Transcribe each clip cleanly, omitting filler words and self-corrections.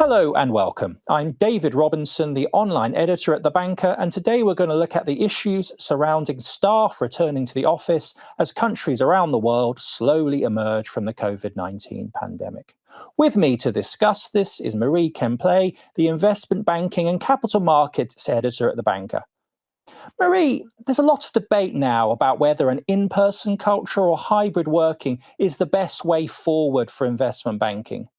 Hello and welcome. I'm David Robinson, the online editor at The Banker, and today we're going to look at the issues surrounding staff returning to the office as countries around the world slowly emerge from the COVID-19 pandemic. With me to discuss this is Marie Kemplay, the investment banking and capital markets editor at The Banker. Marie, there's a lot of debate now about whether an in-person culture or hybrid working is the best way forward for investment banking.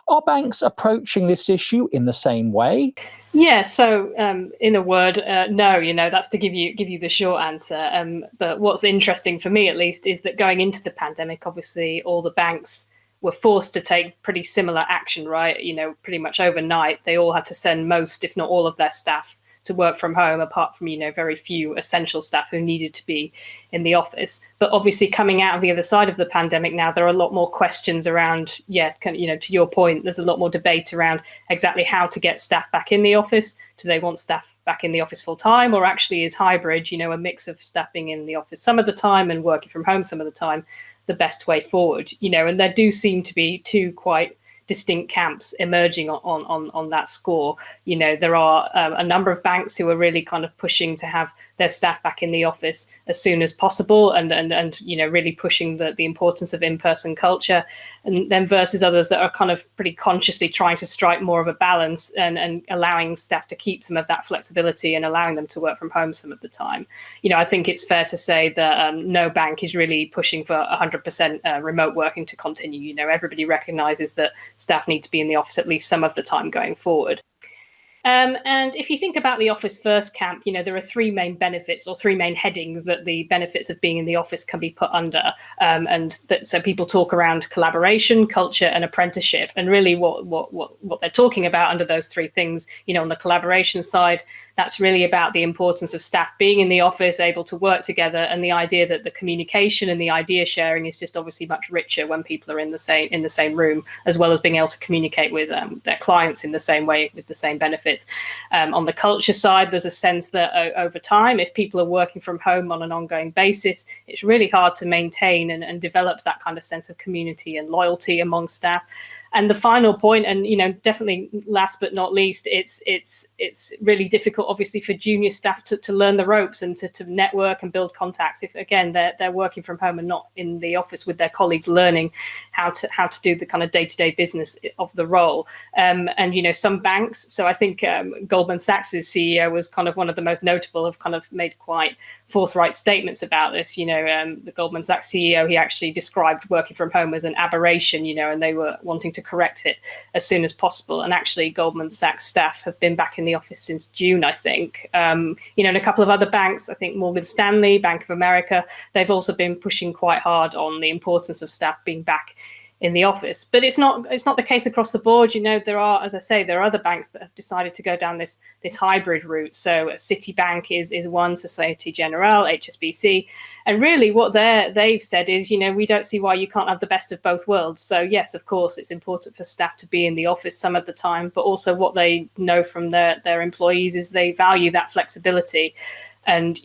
Are banks approaching this issue in the same way? Yeah, so in a word, no, that's to give you the short answer. But what's interesting for me, at least, is that going into the pandemic, obviously, all the banks were forced to take pretty similar action, right? Pretty much overnight, they all had to send most, if not all of their staff to work from home, apart from, very few essential staff who needed to be in the office. But obviously coming out of the other side of the pandemic now, there are a lot more questions around, to your point, there's a lot more debate around exactly how to get staff back in the office. Do they want staff back in the office full time, or actually is hybrid, a mix of staff being in the office some of the time and working from home some of the time, the best way forward? And there do seem to be two quite distinct camps emerging on that score. There are a number of banks who are really kind of pushing to have their staff back in the office as soon as possible, and really pushing the importance of in-person culture, and then versus others that are kind of pretty consciously trying to strike more of a balance and allowing staff to keep some of that flexibility and allowing them to work from home some of the time. I think it's fair to say that no bank is really pushing for 100% remote working to continue. Everybody recognizes that staff need to be in the office at least some of the time going forward. And if you think about the office first camp, there are three main benefits or three main headings that the benefits of being in the office can be put under. So people talk around collaboration, culture, and apprenticeship. And really what they're talking about under those three things, on the collaboration side, that's really about the importance of staff being in the office, able to work together, and the idea that the communication and the idea sharing is just obviously much richer when people are in the same room, as well as being able to communicate with their clients in the same way with the same benefits. On the culture side, there's a sense that over time, if people are working from home on an ongoing basis, it's really hard to maintain and develop that kind of sense of community and loyalty among staff. And the final point, and definitely last but not least, it's really difficult, obviously, for junior staff to learn the ropes and to network and build contacts. If again they're working from home and not in the office with their colleagues, learning how to do the kind of day-to-day business of the role. And some banks. So I think Goldman Sachs's CEO was kind of one of the most notable, have kind of made quite forthright statements about this. The Goldman Sachs CEO, he actually described working from home as an aberration, and they were wanting to correct it as soon as possible. And actually Goldman Sachs staff have been back in the office since June, I think. And a couple of other banks, I think Morgan Stanley, Bank of America, they've also been pushing quite hard on the importance of staff being back in the office. But it's not the case across the board. There are, as I say, there are other banks that have decided to go down this hybrid route. So Citibank is one, Societe Generale, HSBC. And really what they've said is, we don't see why you can't have the best of both worlds. So yes, of course, it's important for staff to be in the office some of the time, but also what they know from their employees is they value that flexibility. And,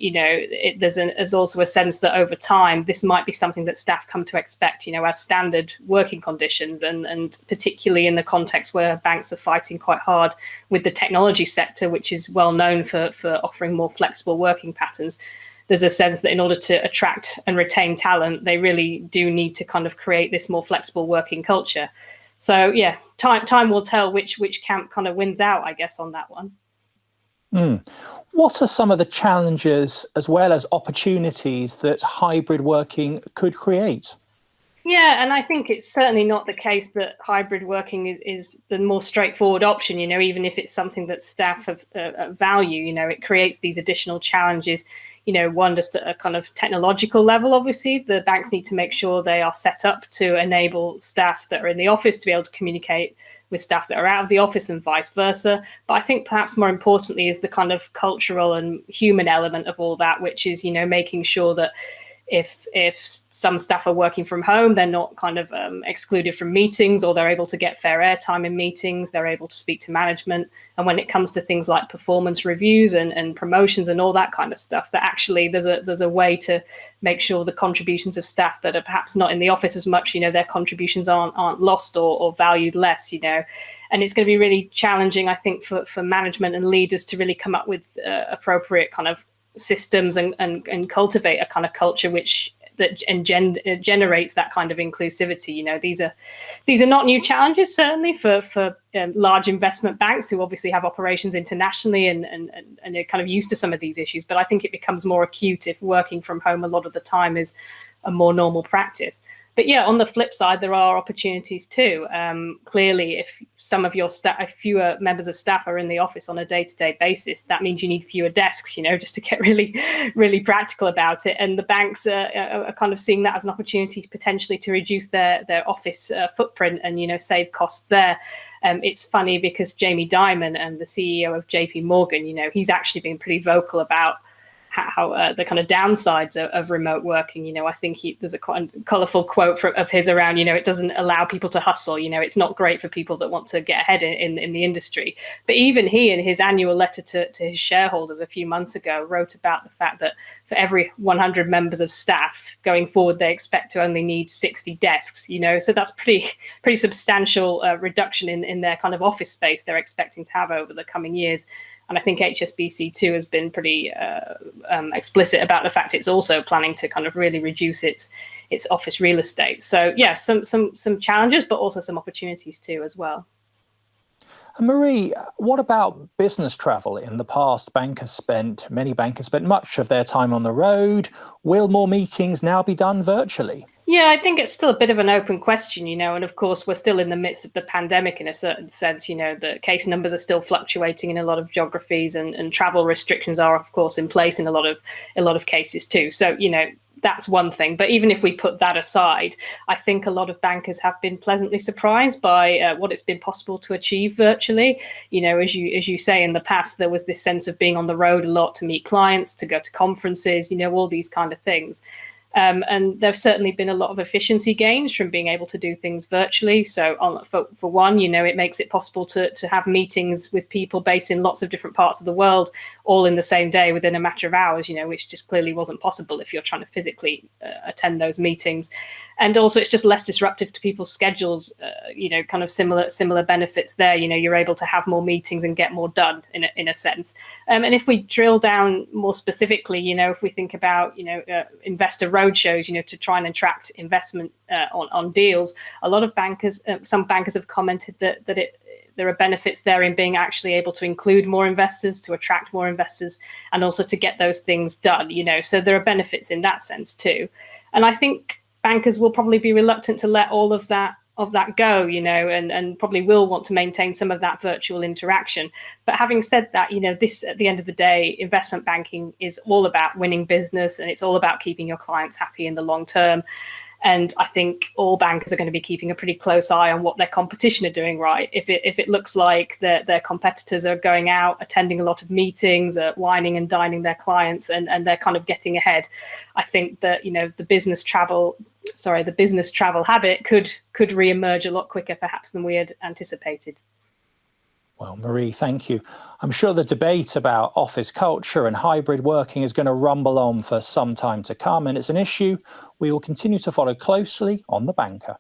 there's also a sense that over time, this might be something that staff come to expect, as standard working conditions, and particularly in the context where banks are fighting quite hard with the technology sector, which is well known for offering more flexible working patterns. There's a sense that in order to attract and retain talent, they really do need to kind of create this more flexible working culture. So, yeah, time will tell which camp kind of wins out, I guess, on that one. What are some of the challenges as well as opportunities that hybrid working could create? Yeah, and I think it's certainly not the case that hybrid working is the more straightforward option, even if it's something that staff have value, it creates these additional challenges. One, just at a kind of technological level, obviously, the banks need to make sure they are set up to enable staff that are in the office to be able to communicate with staff that are out of the office and vice versa. But I think perhaps more importantly is the kind of cultural and human element of all that, which is, making sure that if some staff are working from home, they're not kind of excluded from meetings, or they're able to get fair airtime in meetings, they're able to speak to management. And when it comes to things like performance reviews and promotions and all that kind of stuff, that actually there's a way to make sure the contributions of staff that are perhaps not in the office as much, their contributions aren't lost or valued less, And it's going to be really challenging, I think, for management and leaders to really come up with appropriate kind of systems and cultivate a kind of culture that generates that kind of inclusivity. You know, these are not new challenges, certainly for large investment banks who obviously have operations internationally and are kind of used to some of these issues. But I think it becomes more acute if working from home a lot of the time is a more normal practice. But yeah, on the flip side, there are opportunities too. Clearly, if some of your staff, fewer members of staff are in the office on a day-to-day basis, that means you need fewer desks, you know, just to get really, really practical about it. And the banks are kind of seeing that as an opportunity potentially to reduce their office footprint and, you know, save costs there. It's funny because Jamie Dimon, and the CEO of JP Morgan, you know, he's actually been pretty vocal about how the kind of downsides of remote working. You know, I think there's a quite colourful quote of his around, you know, it doesn't allow people to hustle. You know, it's not great for people that want to get ahead in the industry. But even he, in his annual letter to his shareholders a few months ago, wrote about the fact that for every 100 members of staff going forward, they expect to only need 60 desks, you know, so that's pretty substantial reduction in their kind of office space they're expecting to have over the coming years. And I think HSBC too has been pretty explicit about the fact it's also planning to kind of really reduce its office real estate. So yeah, some challenges, but also some opportunities too as well. And Marie, what about business travel? In the past, many bankers spent much of their time on the road. Will more meetings now be done virtually? Yeah, I think it's still a bit of an open question, you know, and of course, we're still in the midst of the pandemic in a certain sense. You know, the case numbers are still fluctuating in a lot of geographies, and travel restrictions are, of course, in place in a lot of cases too. So, you know, that's one thing. But even if we put that aside, I think a lot of bankers have been pleasantly surprised by what it's been possible to achieve virtually. You know, as you say, in the past, there was this sense of being on the road a lot to meet clients, to go to conferences, you know, all these kind of things. And there's certainly been a lot of efficiency gains from being able to do things virtually. So for one, you know, it makes it possible to have meetings with people based in lots of different parts of the world all in the same day within a matter of hours, you know, which just clearly wasn't possible if you're trying to physically attend those meetings. And also, it's just less disruptive to people's schedules, you know, kind of similar benefits there. You know, you're able to have more meetings and get more done in a sense. And if we drill down more specifically, you know, if we think about, you know, investor roadshows, you know, to try and attract investment on deals, a lot of bankers, some bankers have commented that there are benefits there in being actually able to include more investors, to attract more investors, and also to get those things done, you know. So there are benefits in that sense too. And I think bankers will probably be reluctant to let all of that go, you know, and probably will want to maintain some of that virtual interaction. But having said that, you know, this, at the end of the day, investment banking is all about winning business, and it's all about keeping your clients happy in the long term. And I think all bankers are going to be keeping a pretty close eye on what their competition are doing, right? If it looks like their competitors are going out, attending a lot of meetings, whining and dining their clients, and they're kind of getting ahead, I think that, you know, the business travel habit could reemerge a lot quicker perhaps than we had anticipated. Well, Marie, thank you. I'm sure the debate about office culture and hybrid working is going to rumble on for some time to come, and it's an issue we will continue to follow closely on The Banker.